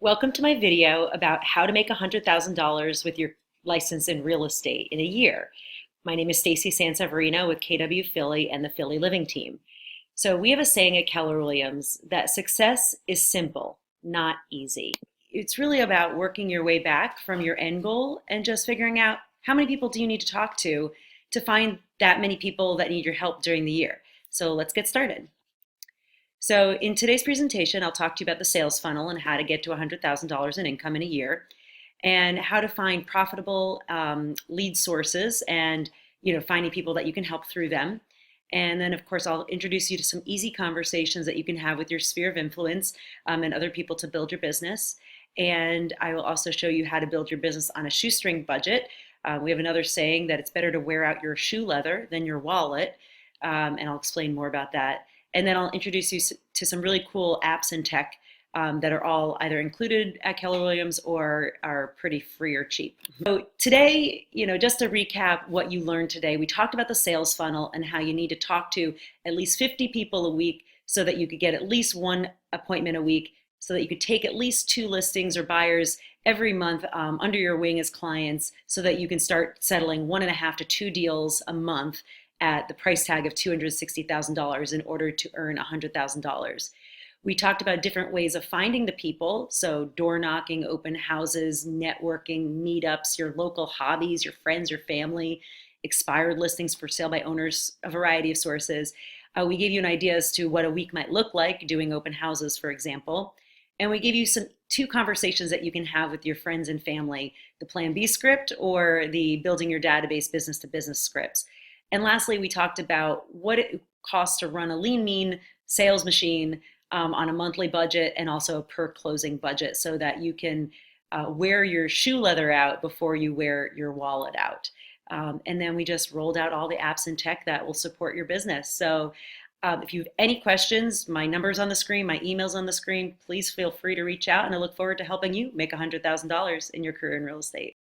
Welcome to my video about how to make $100,000 with your license in real estate in a year. My name is Stacy Sanseverino with KW Philly and the Philly Living Team. So we have a saying at Keller Williams that success is simple, not easy. It's really about working your way back from your end goal and just figuring out how many people do you need to talk to find that many people that need your help during the year. So let's get started. So in today's presentation, I'll talk to you about the sales funnel and how to get to $100,000 in income in a year, and how to find profitable lead sources, and finding people that you can help through them. And then, of course, I'll introduce you to some easy conversations that you can have with your sphere of influence and other people to build your business. And I will also show you how to build your business on a shoestring budget. We have another saying that it's better to wear out your shoe leather than your wallet, and I'll explain more about that. And then I'll introduce you to some really cool apps and tech that are all either included at Keller Williams or are pretty free or cheap. So today, just to recap what you learned today, we talked about the sales funnel and how you need to talk to at least 50 people a week so that you could get at least one appointment a week, so that you could take at least 2 listings or buyers every month under your wing as clients, so that you can start settling 1.5 to 2 deals a month at the price tag of $260,000 in order to earn $100,000. We talked about different ways of finding the people, so door knocking, open houses, networking, meetups, your local hobbies, your friends, your family, expired listings for sale by owners, a variety of sources. We gave you an idea as to what a week might look like doing open houses, for example. And we gave you 2 conversations that you can have with your friends and family, the Plan B script or the building your database business to business scripts. And lastly, we talked about what it costs to run a lean, mean sales machine on a monthly budget and also a per closing budget, so that you can wear your shoe leather out before you wear your wallet out. And then we just rolled out all the apps and tech that will support your business. So if you have any questions, my number's on the screen, my email's on the screen. Please feel free to reach out, and I look forward to helping you make $100,000 in your career in real estate.